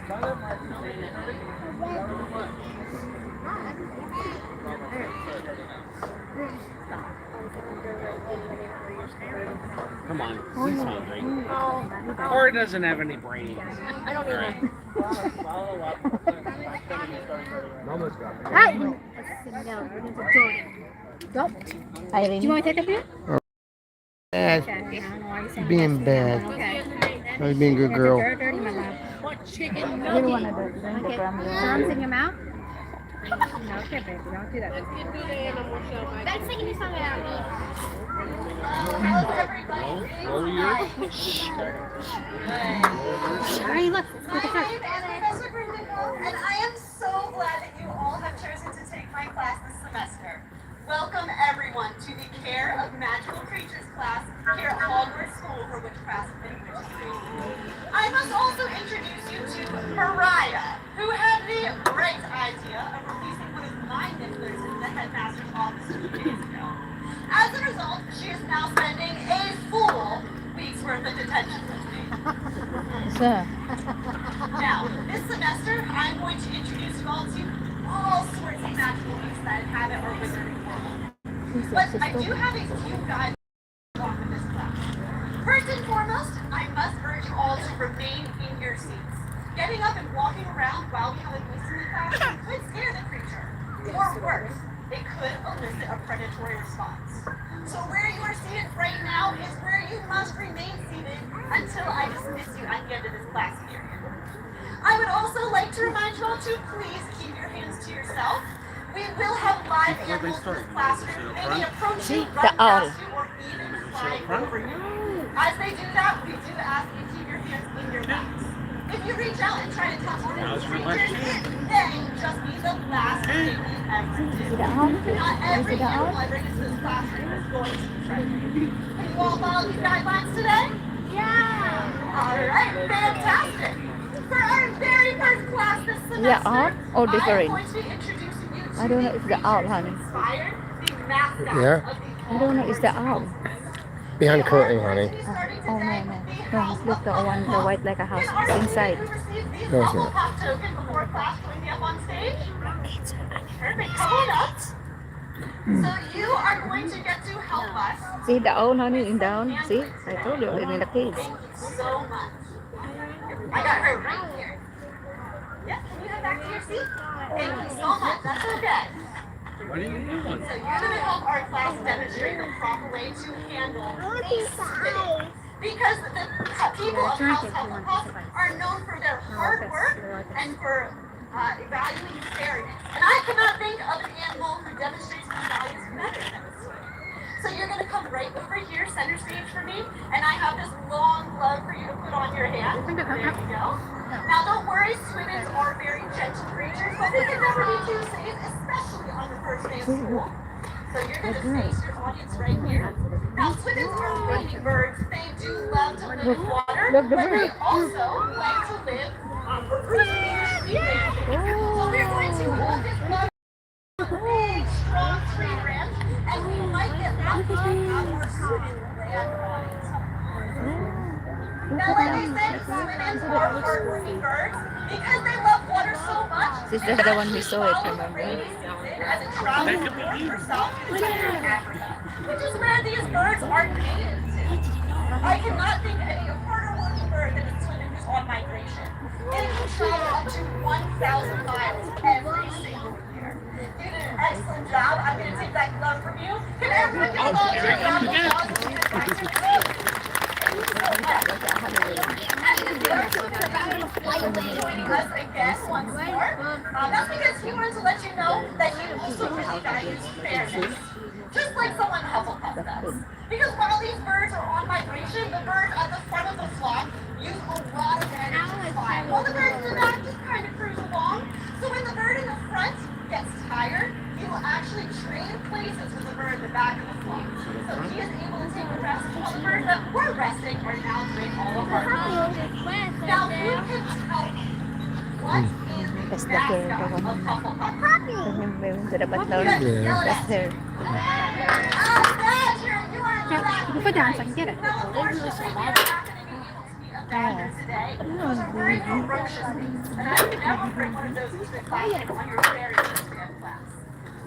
Come on, he's hungry. Or doesn't have any brains. I don't even. Right. Mama's got it. Hi. Don't. Do you want me to take a picture? Bad. Okay. Being bad. Okay. Or being a good girl. Dirty, my love. What chicken? You don't want to do the crumbs in your mouth? No, okay, baby. Don't do that. That's taking you somewhere out. Roll your. Sorry, look. My name is Professor Grindico, and I am so glad that you all have chosen to take my class this semester. Welcome everyone to the Care of Magical Creatures class here at Hogwarts School for Witchcraft and Witchery. I must also introduce you to Mariah, who had the great idea of releasing one of my nibblers in the headmaster's office 2 days ago. As a result, she is now spending a full week's worth of detention with me. Now, this semester, I'm going to introduce you all to all sorts of magical beasts that inhabit our wizarding world. But I do have a few guidelines along with this class. First and foremost, I must urge you all to remain in your seats. Getting up and walking around while we have a beast in the class could scare the creature. Or worse, it could elicit a predatory response. So where you are seated right now is where you must remain seated until I dismiss you at the end of this class period. I would also like to remind you all to please keep your hands to yourself. We will have live animals in this classroom. They may approach you, run past you, or even fly over you. As they do that, we do ask you to keep your hands in your laps. If you reach out and try to touch one of these creatures, it may just be the last thing you ever do. Not every animal I bring into this classroom is going to be friendly. Can you all follow these guidelines today? Yeah! Alright, fantastic! For our very first class this semester, or different? I'm going to be introducing you to I don't know if the owl, honey. Inspired, the mascot Yeah. of the I don't know, it's the owl. Behind curtain, honey. Oh, no. No, look, the one, the white like a house. It's inside. No, it's not. Token before class join me up on stage. Perfect. Come on up. So you are going to get to help us. See the owl, honey, in down. See? I told you, in the cage. Thank you so much. I got her right here. Yep, can you head back to your seat? Thank you so much. That's okay. What are you doing? So you're going to help our class demonstrate the proper way to handle a spitting. Because the people of House Hufflepuff are known for their hard work and for evaluating fairness. And I cannot think of an animal who demonstrates these values better than a swimmer. So you're going to come right over here, center stage for me, and I have this long glove for you to put on your hand. There you go. Now don't worry, swimmers are very gentle creatures, but they can never be too safe, especially on the first day of school. So you're going to face your audience right here. Now swimmers are winged birds. They do love to live in water, but they also like to live on the land. So we're going to hold this glove on a big, strong tree branch, and we might get lucky and have our students land on it. Now, like I said, swimmers are hardworking birds because they love water so much. This is the one we saw it, remember? As it travels north or south into Africa, which is where these birds are native to. I cannot think of any harder working bird than a swimmer who's on migration. It can travel up to 1,000 miles every single year. You did an excellent job. I'm going to take that glove from you. Can everyone give a applause to your applause? Joining us again once more. That's because he wanted to let you know that he also really values fairness, just like someone Hufflepuff does. Because while these birds are on migration, the birds at the front of the flock use a lot of energy to fly, while the birds in the back just kind of cruise along. So when the bird in the front gets tired, he will actually trade places with the bird in the back of the flock. So he is able to take a rest while the birds that were resting are now doing all of our work. Now who can tell me what is the mascot of Hufflepuff? That's her. You are You put down so I can get it. Now, unfortunately, we are not going to be able to be of badger today. Those are very ferocious beasts, and I would never bring one of those into the classroom on your very first day of class.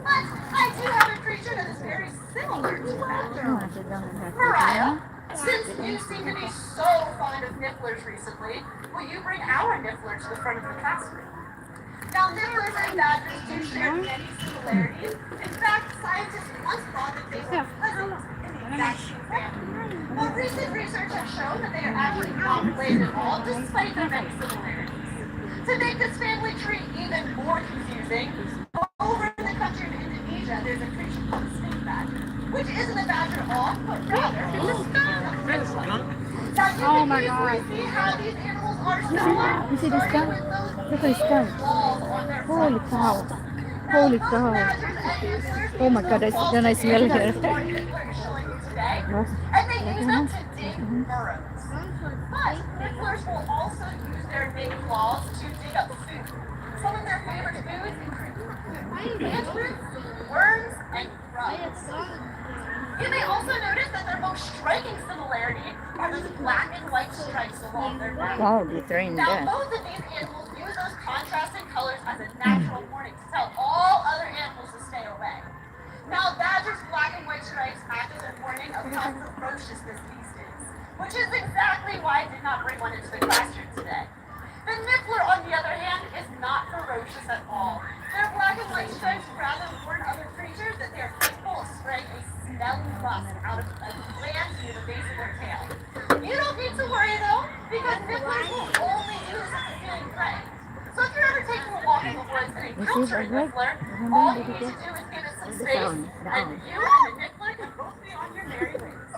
But I do have a creature that is very similar to a badger. Mariah, since you seem to be so fond of nifflers recently, will you bring our niffler to the front of the classroom? Now, nifflers and badgers do share many similarities. In fact, scientists once thought that they were cousins in the exact same family. But recent research has shown that they are actually not related at all, despite their many similarities. To make this family tree even more confusing, over in the country of Indonesia, there's a creature called a snake badger, which isn't a badger at all, but rather it's a skunk. Oh my God. See how these animals are similar? You see this skunk? Look at this skunk. Holy cow. Holy cow. Oh my God, then I smell it. And they use them to dig burrows. But nibblers will also use their big claws to dig up food. Some of their favorite foods include plant roots, worms, and grubs. You may also notice that their most striking similarity are those black and white stripes along their back. Wow, they're throwing Now, that. both of these animals use those contrasting colors as a natural warning to tell all other animals to stay away. Now, badgers' black and white stripes act as a warning of how ferocious this beast is, which is exactly why I did not bring one into the classroom today. The niffler, on the other hand, is not ferocious at all. Their black and white stripes rather warn other creatures that they are capable of spraying a smelly rust out of a gland near the base of their tail. You don't need to worry though, because nifflers will only use it for feeling prey. So if you're ever taking a walk in the woods and encounter a niffler, all you need to do is give it some space, and you and the niffler can both be on your merry ways.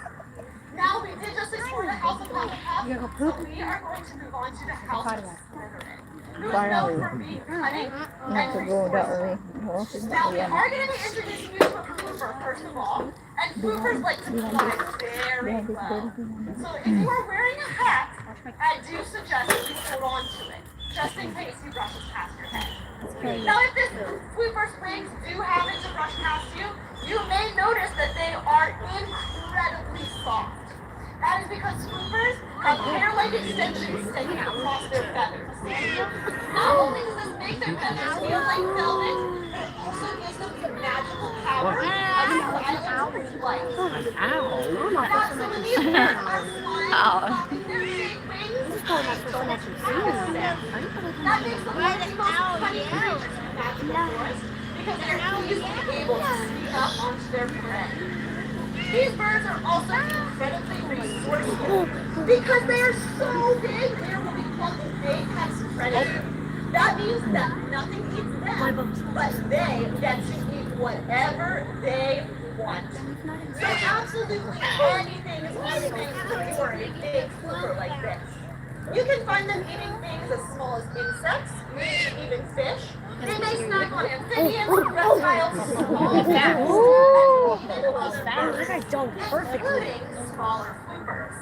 Now we did just explore the house of Hufflepuff, so we are going to move on to the house of Slytherin, who is known for being cunning Not to and go that resourceful. way. No, Now we are going to be introducing you to a blooper first of all, and bloopers like to fly very well. So if you are wearing a hat, I do suggest that you hold on to it, just in case he brushes past your head. Now if this blooper's wings do happen to brush past you, you may notice that they are incredibly soft. That is because swoopers have hair-like extensions sticking across their feathers. Not only does this make their feathers feel like velvet, but it also gives them the magical power of silent flight. Now, some of these birds are flying, flapping their big wings, don't owl them. That makes them one of the most cunning creatures in the magical forest, because they're easily able to sneak up onto their prey. These birds are also incredibly resourceful because they are so big, they are what we call the big pest predator. That means that nothing eats them, but they get to eat whatever they want. So absolutely anything is anything for a big flipper like this. You can find them eating things as small as insects, maybe even fish. They may snack on amphibians, reptiles, small bats, including smaller floopers.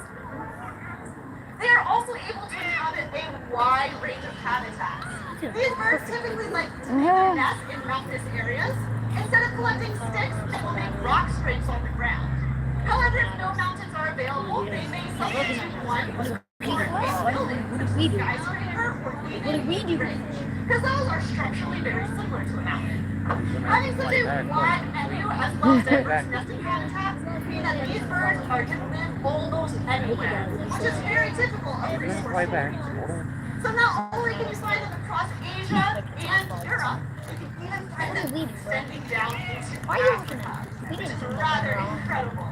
They are also able to inhabit a wide range of habitats. These birds typically like to make their nests in mountainous areas. Instead of collecting sticks, they will make rock scrapes on the ground. However, if no mountains are available, they may substitute one for a building, skyscraper, or even a bridge, because those are structurally very similar to a mountain. Having such a wide menu as well as diverse nesting habitats mean that these birds are to live almost anywhere, which is very typical of resource creatures. So not only can you find them across Asia and Europe, you can even find them extending down into Africa, which is rather incredible.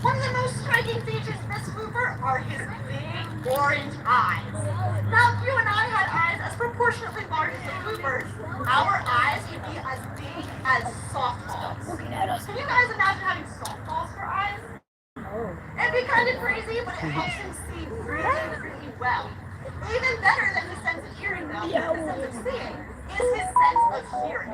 One of the most striking features of this swooper are his big orange eyes. Now, if you and I had eyes as proportionately large as the swoopers, our eyes would be as big as softballs. Can you guys imagine having softballs for eyes? It'd be kind of crazy, but it helps him see really, really well. Even better than his sense of hearing, though, the sense of seeing, is his sense of hearing.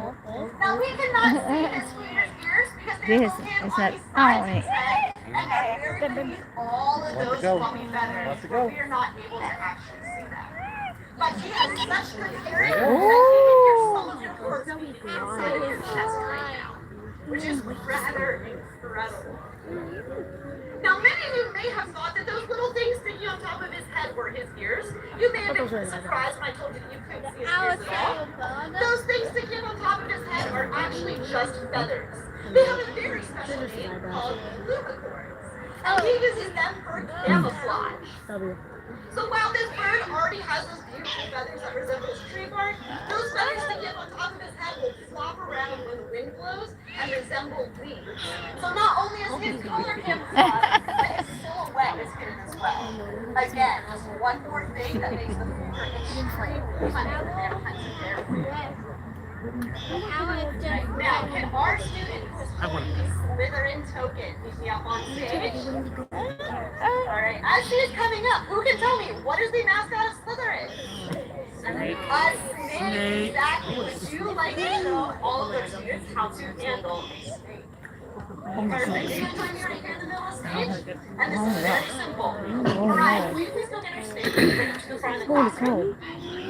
Now, we cannot see his swooper's ears because they're located on the sides of his head, and they're buried beneath all of those fluffy feathers, where we are not able to actually see them. But he has such good hearing that he can hear some of your words being said in his chest right now. which is rather incredible. Now, many of you may have thought that those little things sticking on top of his head were his ears. You may have been surprised when I told you that you couldn't see his ears at all. Those things sticking on top of his head are actually just feathers. They have a very special name called plumicords, and he uses them for camouflage. So while this bird already has those beautiful feathers that resemble his tree bark, those feathers sticking up on top of his head will flop around when the wind blows and resemble leaves. So not only is his color camouflage, but his silhouette is hidden as well. Again, just one more thing that makes the cougar extremely cunning and hunting bear for you. Now, can our student who is holding the Slytherin token meet me up on stage? Alright, as she is coming up, who can tell me what is the mascot of Slytherin? A snake. Exactly. Would you like to show all of their students how to handle a snake? Perfect. You join me right here in the middle of the stage? And this is very simple. Alright, will you please go get your snake and bring it to the front of the classroom?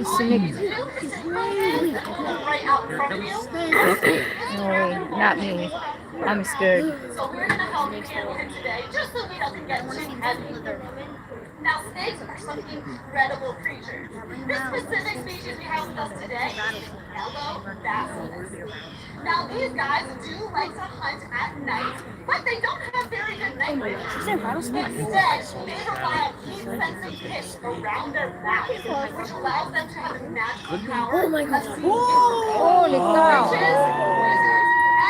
All you need to do is sit right out in front of you. No way, not me. I'm scared. So we're going to help you handle him today, just so we don't get too heavy. Now, snakes are some incredible creatures. This specific species we have with us today is yellow basilisk. Now, these guys do like to hunt at night, but they don't have very good night vision. Instead, they rely on heat-sensitive tips around their backs, which allows them to have a magical power of seeing Holy cow. wizards,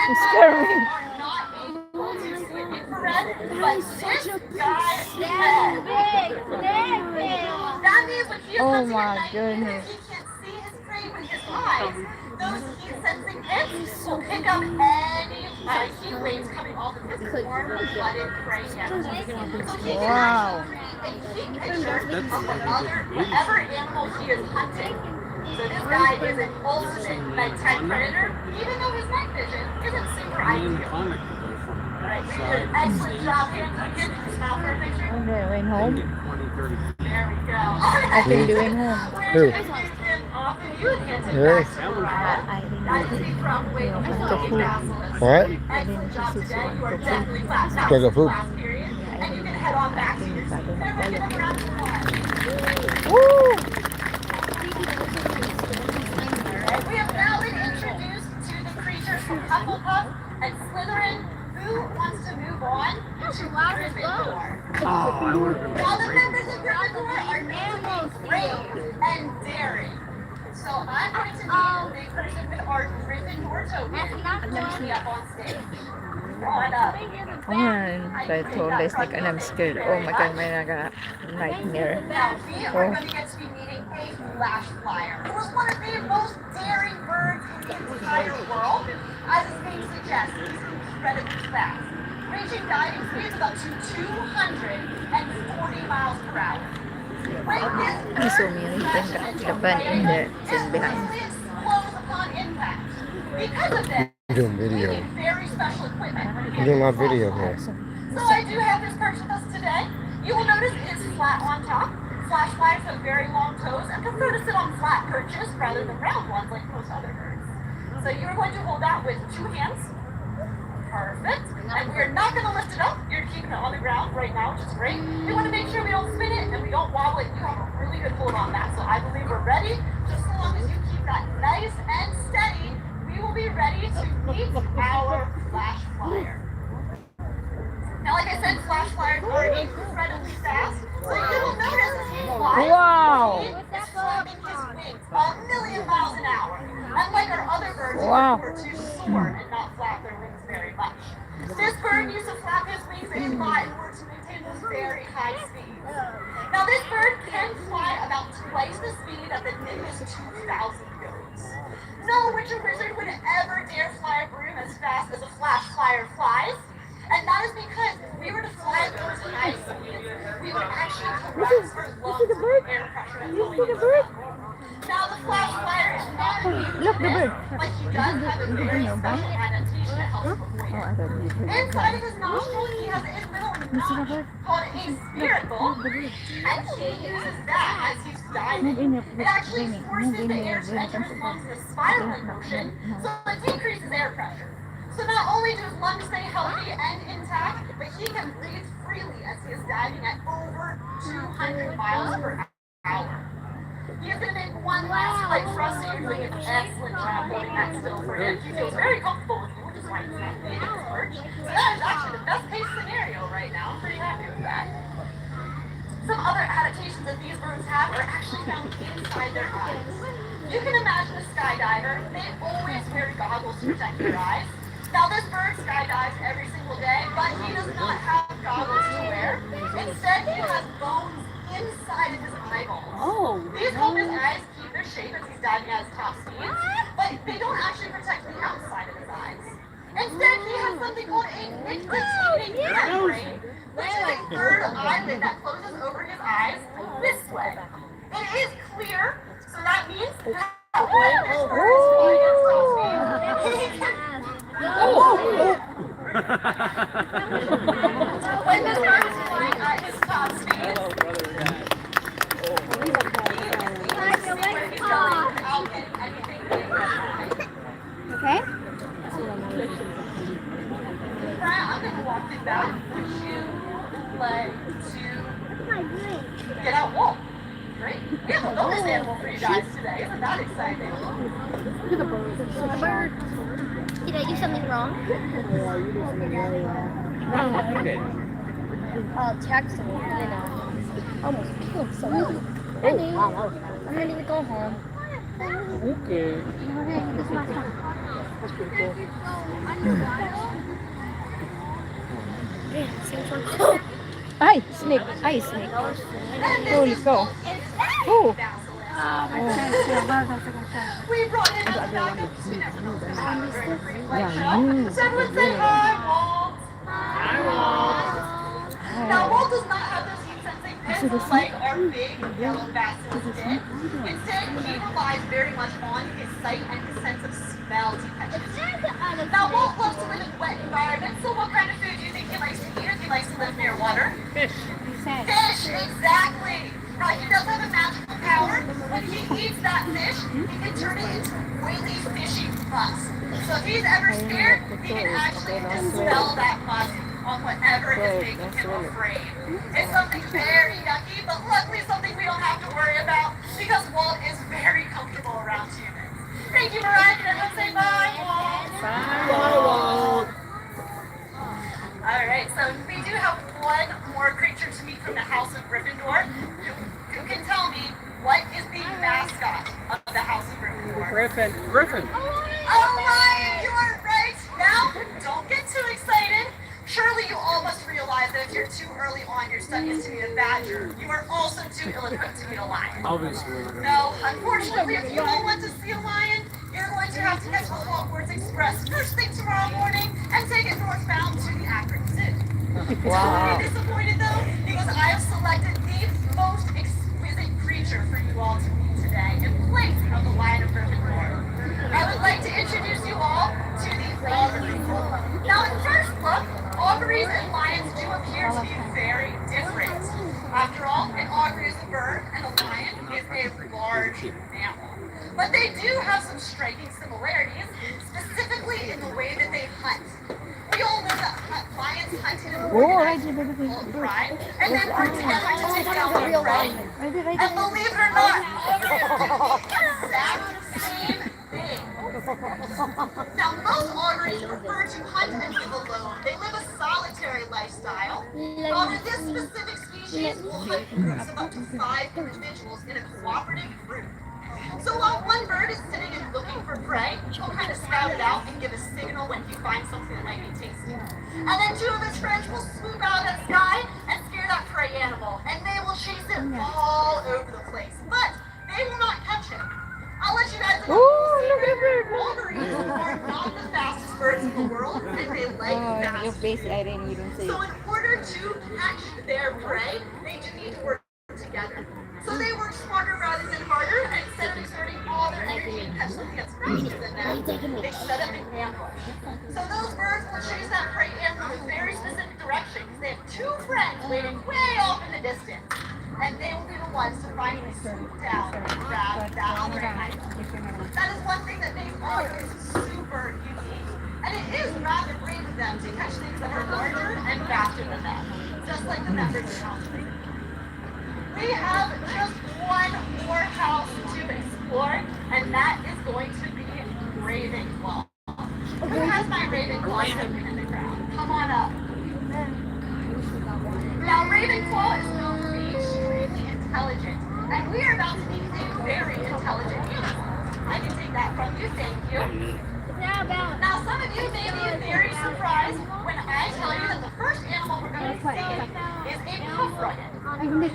You scared me. are not able to see infrared, but this guy can. That means when he is Oh hunting my at night, goodness. he can see his prey with his eyes. Those heat-sensing tips will pick up any heat waves coming off of his warm-blooded prey animals. So he can Wow. actually see a heat picture of whatever animal he is hunting. So this guy is an ultimate nighttime predator, even though his night vision isn't super ideal. Alright, we did an excellent job here. Can you smile for a picture? I'm going home. There we go. I can do it home. Who? I didn't What? Excellent job today. You are definitely class out. Go poop. Class period. And you can head on back to your seat. Everybody give them a round of applause. Woo! We have now been introduced to the creatures from Hufflepuff and Slytherin. Who wants to move on to Gryffindor? Now the members of Gryffindor are known to be brave and daring. So I'm going to need a big person with our Gryffindor token to be up on stage. Come on up. Ayan, I told this like, and I'm scared. Oh my god, my nightmare. Now we are going to get to be meeting a flash flyer, who is one of the most daring birds in the entire world. As his name suggests, he's incredibly fast, reaching guiding speeds of up to 240 miles per hour. I saw me and then got the bun in there, sitting behind. Explodes upon impact. Because of this, I'm doing video. we need very special equipment. I'm doing my video here. So I do have this perch with us today. You will notice it is flat on top. Flash flyers have very long toes and prefer to sit on flat perches rather than round ones like most other birds. So you're going to hold that with 2 hands. Perfect. And we're not going to lift it up. You're keeping it on the ground right now, which is great. We want to make sure we don't spin it and we don't wobble it. You have a really good hold on that. So I believe we're ready. Just so long as you keep that nice and steady, we will be ready to meet our flash flyer. Now, like I said, flash flyers are incredibly fast. So you will notice as he flies, Wow. he is flapping his wings a million miles an hour. Unlike our other birds Wow. who are too soar and not flap their wings very much. This bird used to flap his wings a lot in order to maintain those very high speeds. Now this bird can fly about twice the speed of the nimbus 2000 goes. No witcher wizard would ever dare fly a broom as fast as a flash flyer flies. And that is because if we were to fly at those high speeds, we would actually collapse our lungs with air pressure and going. Now the flash flyer is not immune Look, to the bird. this, but he does have a very special adaptation that helps him avoid Oh, I it. thought you could. Inside of his nostril, he has a little notch called a spiracle, and he uses that as he's diving. It actually forces the air to enter his lungs in a spiraling motion, so it decreases air pressure. So So not only do his lungs stay healthy and intact, but he can breathe freely as he is diving at over 200 miles per hour. He is going to make one last flight for us, so you're doing an excellent job holding that still for him. He feels very comfortable with you, which is why he's not leaving his perch. So that is actually the best case scenario right now. I'm pretty happy with that. Some other adaptations that these birds have are actually found inside their eyes. You can imagine a skydiver. They always wear goggles to protect their eyes. Now this bird skydives every single day, but he does not have goggles to wear. Instead, he has bones inside of his eyeballs. Oh. These help his eyes keep their shape as he's diving at his top speed, but they don't actually protect the outside of his eyes. Instead, he has something called a nictitating membrane, which is a third eyelid that closes over his eyes this way. It is clear, so that means that when this bird is flying at top speed, he can... When this bird is flying at his top speed, Okay? Brian, I'm going to walk you back. Would you like to get out walk? Great. We have a bonus animal for you guys today. Isn't that exciting? Look at the bird. Did I do something wrong? Text me. Almost killed someone. I'm ready to go home. Okay. This is my phone. That's pretty cool. Ay, snake. Ay, snake. Holy cow. Oh. We brought in a backup. So everyone say hi, Walt. Hi, Walt. Now, Walt does not have those heat-sensing pins like our big yellow bastards did. Instead, he relies very much on his sight and his sense of smell to catch his food. Now, Walt loves to live in wet environments, so what kind of food do you think he likes to eat if he likes to live near water? Fish. Fish, exactly. Now, he does have a magical power. When he eats that fish, he can turn it into really fishy pus. So if he's ever scared, he can actually dispel that pus on whatever is making him afraid. It's something very yucky, but luckily something we don't have to worry about because Walt is very comfortable around humans. Thank you, Mariah. Can everyone say bye, Walt? Bye, Walt. All right, so we do have one more creature to meet from the House of Gryffindor. Who can tell me what is the mascot of the House of Gryffindor? Griffin. Griffin. All right, you are right. Now, don't get too excited. Surely you all must realize that if you're too early on your studies to meet a badger, you are also too ill-equipped to meet a lion. Obviously. No, unfortunately, if you all want to see a lion, you're going to have to get the Hogwarts Express first thing tomorrow morning and take it northbound to the Akron Zoo. Wow. Totally disappointed though, because I have selected the most exquisite creature for you all to meet today in place of the Lion of Gryffindor. I would like to introduce you all to the auguries. Now, at first look, auguries and lions do appear to be very different. After all, an augury is a bird and a lion is a large mammal. But they do have some striking similarities, specifically in the way that they hunt. We all know that lions hunt in an organized pride, and they work together to take down their prey. And believe it or not, auguries do the exact same thing. Now, most auguries prefer to hunt and live alone. They live a solitary lifestyle. However, this specific species will hunt groups of up to 5 individuals in a cooperative group. So while one bird is sitting and looking for prey, he'll kind of scout it out and give a signal when he finds something that might be tasty. And then 2 of his friends will swoop out of the sky and scare that prey animal, and they will chase it all over the place. But they will not catch him. I'll let you guys know. Auguries are not the fastest birds in the world, and they like fast Your face, Irene, you don't say So it. in order to catch their prey, they do need to work together. So they work smarter rather than harder, and instead of exerting all their energy to catch something that's faster than them, they set up an ambush. So those birds will chase that prey animal in a very specific direction because they have 2 friends waiting way off in the distance. And they will be the ones to finally swoop down and grab that prey item. That is one thing that makes auguries super unique. And it is rather brave of them to catch things that are larger and faster than them, just like the members of Constellation. We have just one more house to explore, and that is going to be Ravenclaw. Who has my Ravenclaw token in the crowd? Come on up. Now, Ravenclaw is known to be extremely intelligent, and we are about to meet a very intelligent unicorn. I can take that from you, thank you. Now, some of you may be very surprised when I tell you that the first animal we're going to see is a puffrucket.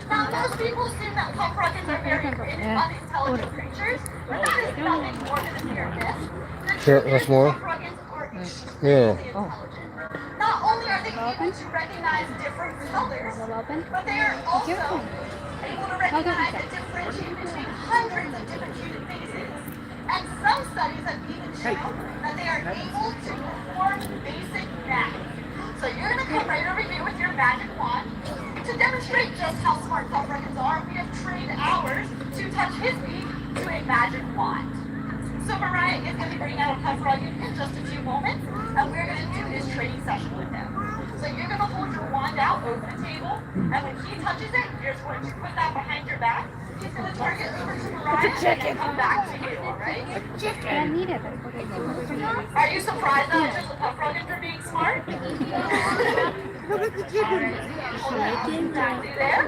Now, most people assume that puffruckets are very unintelligent creatures, but that is nothing more than a mere myth. The truth is, puffruckets are extremely intelligent. Not only are they able to recognize different colors, but they are also able to recognize and differentiate between hundreds of different human faces. And some studies have even shown that they are able to perform basic math. So you're going to come right over here with your magic wand. To demonstrate just how smart puffruckets are, we have trained ours to touch his beak to a magic wand. So Mariah is going to be bringing out a puffrucket in just a few moments, and we're going to do his training session with him. So you're going to hold your wand out over the table, and when he touches it, you're going to put that behind your back. He's going to target over to Mariah and then come back to you, alright? I need it. Are you surprised that it's just a puffrucket for being smart? Look at the chicken. There?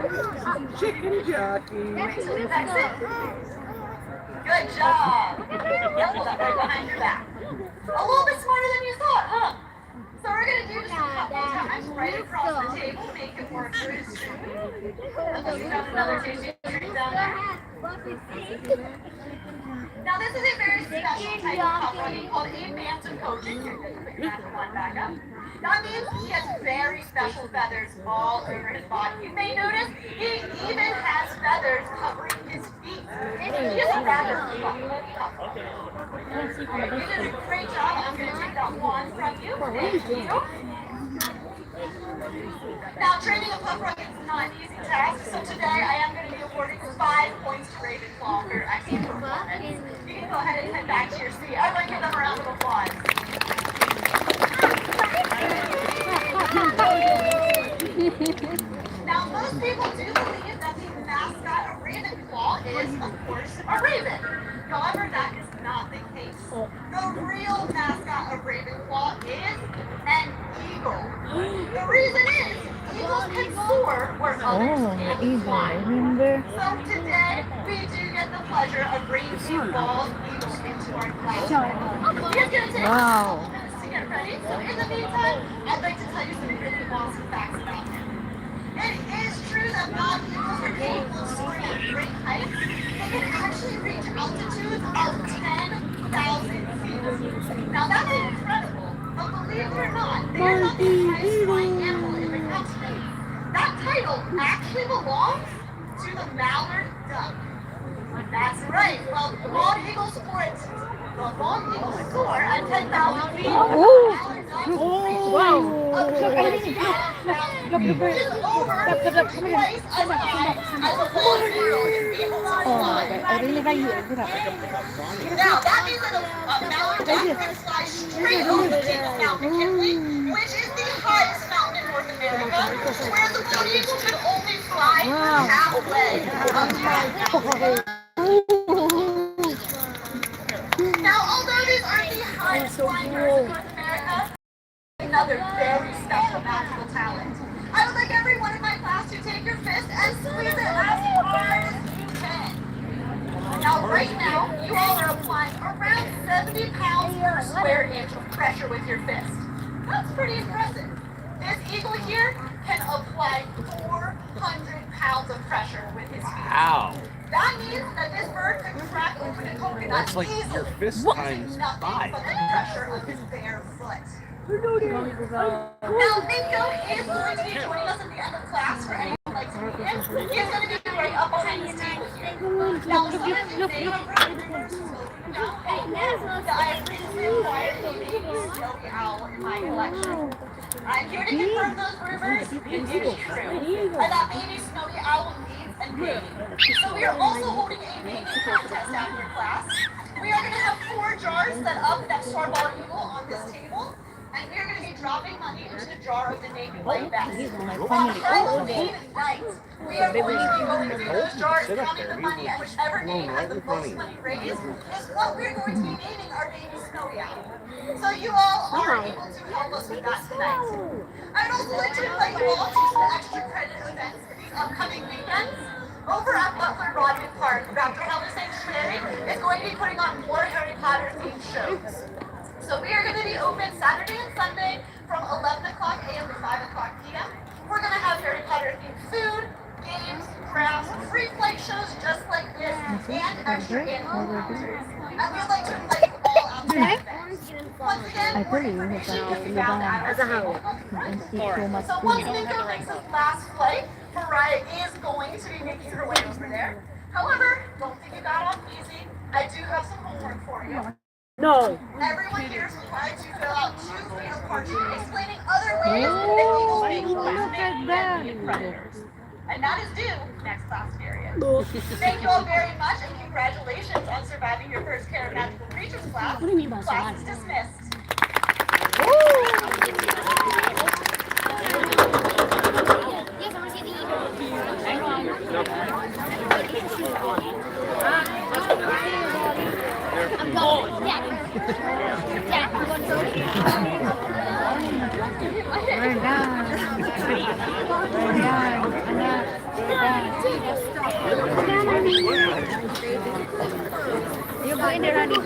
Chicken jockey. That's it. Good job. Yep, hold that right behind your back. A little bit smarter than you thought, huh? So we're going to do this a couple times right across the table, make it work for his food. And then we got another tasty treat down there. Now this is a very special type of puffrucket called a bantam coaching. You're going to put your magic wand back up. That means he has very special feathers all over his body. You may notice he even has feathers covering his feet. He is a rather fluffy puffrucket. You did a great job. I'm going to take that wand from you. Thank you. Now, training a puffrucket is not an easy task, so today I am going to be awarding 5 points to Ravenclaw for your excellent performance. You can go ahead and head back to your seat. Everyone give them a round of applause. Now, most people do believe that the mascot of Ravenclaw is, of course, a raven. However, that is not the case. The real mascot of Ravenclaw is an eagle. The reason is, eagles can soar where others can't fly. So today, we do get the pleasure of bringing two bald eagles into our class. He's going to take a couple minutes to get ready. So in the meantime, I'd like to tell you some really awesome facts about him. It is true that bald eagles are capable of soaring at great heights. They can actually reach altitudes of 10,000 feet. Now that's incredible, but believe it or not, they are not the highest flying animal in the country. That title actually belongs to the mallard duck. That's right. Well, bald eagles soar at 10,000 feet. Wow. I really like you. Now, that means that a mallard duck can fly straight over the Mount McKinley, which is the highest mountain in North America, whereas the bald eagle can only fly halfway up to that mountain. Now, although these are the highest flying birds in North America, another very special magical talent. I would like everyone in my class to take your fist and squeeze it as hard as you can. Now, right now, you all are applying around 70 pounds per square inch of pressure with your fist. That's pretty impressive. This eagle here can apply 400 pounds of pressure with his feet. Wow. That means that this bird could crack open a coconut That's like easily. your fist times Nothing 5. but the pressure of his bare foot. Now, Minko is going to be joining us at the end of class for anyone who likes to meet him. He's going to be right up behind this table here. Now, some of his favorite birds I have previously acquired a snowy owl in my collection. I'm here to confirm those rumors. It is true. And that baby snowy owl needs and baby. So we are also holding a baby contest out in your class. We are going to have 4 jars set up next to our bald eagle on this table. And we are going to be dropping money into the jar of the name you like best. On Halloween night, we are going to be opening those jars, counting the money, and whichever name has the most money raised is what we're going to be naming our baby Snowy Owl. So you all are able to help us with that tonight. I'd also like to invite you all to some extra credit events these upcoming weekends. Over at Butler Rodman Park, Dr. Helen St. Sherry is going to be putting on more Harry Potter themed shows. So we are going to be open Saturday and Sunday from 11 o'clock a.m. to 5 o'clock p.m. We're going to have Harry Potter themed food, games, crafts, free play shows just like this, and extra animal encounters. And we'd like to invite you all out to that event. Once again, we're going to be found at our table. So once Nico makes his last flight, Mariah is going to be making her way over there. However, don't think you got off easy. I do have some homework for you. No. Everyone here is required to fill out 2 freedom cards explaining other ways that eagles being human predators. And that is due next class period. Thank you all very much and congratulations on surviving your first Care of Magical Creatures class. What do you mean by class is dismissed.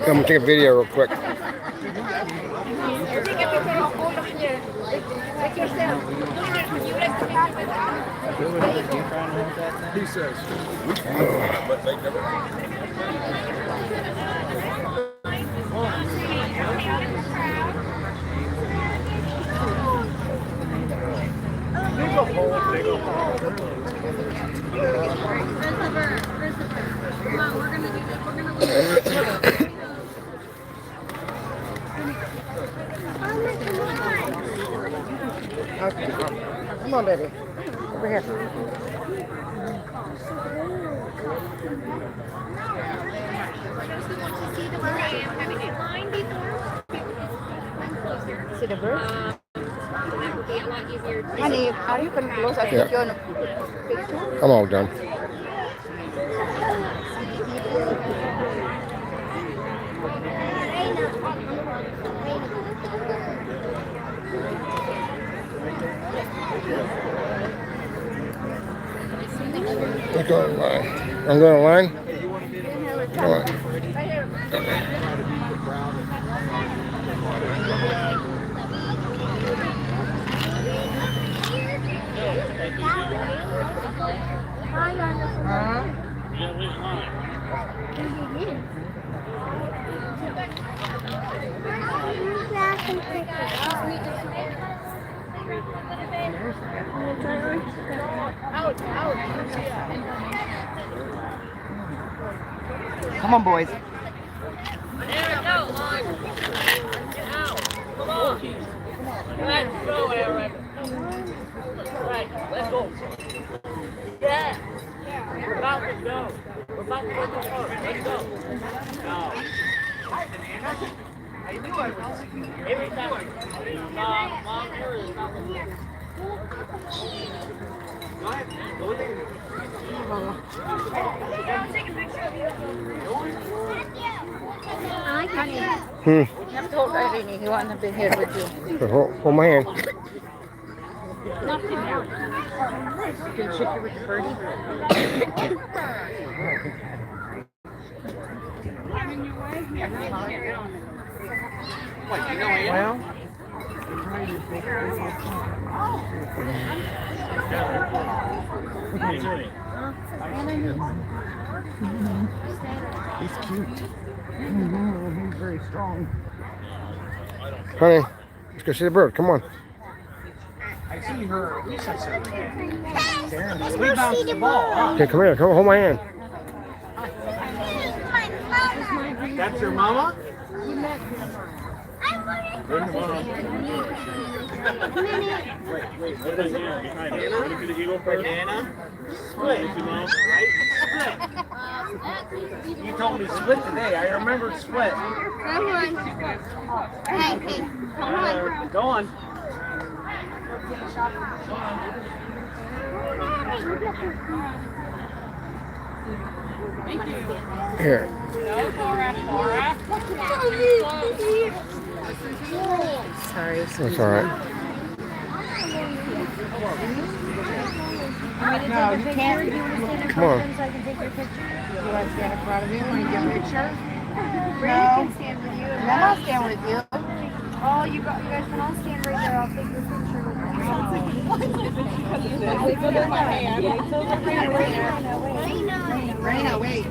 Come take a video real quick. He says, Come on, baby. Over here. See the bird? Honey, are you going to close? I think you're picture. I'm all done. Let's go line. I'm going to line? Come on. Come on, boys. Let's go, Eric. Right, let's go. Yeah. We're about to go. We're about to go to work. Let's go. No. Every time. Mom, here is not looking. Go ahead. Go there. Take a picture of you. I like honey. Hmm. You have told Irene he wants to be here with you. Hold my hand. Not him out. You can shake it with the birdie. What, you know Anna? Well, he's cute. He's very strong. Honey, let's go see the bird. Come on. I see her. We said something. We bounced the ball, huh? Okay, come here. Come hold my hand. That's your mama? I You told me split today. I remember split. Come on. Hey, come on. Go on. Here. Sorry. That's all right. No, you can't. Come on. So I can take your picture. You want to stand in front of me when you get a picture? Brandon can stand with you. Then I'll stand with you. Oh, you guys can all stand right there. I'll take your picture with you. Raina, wait.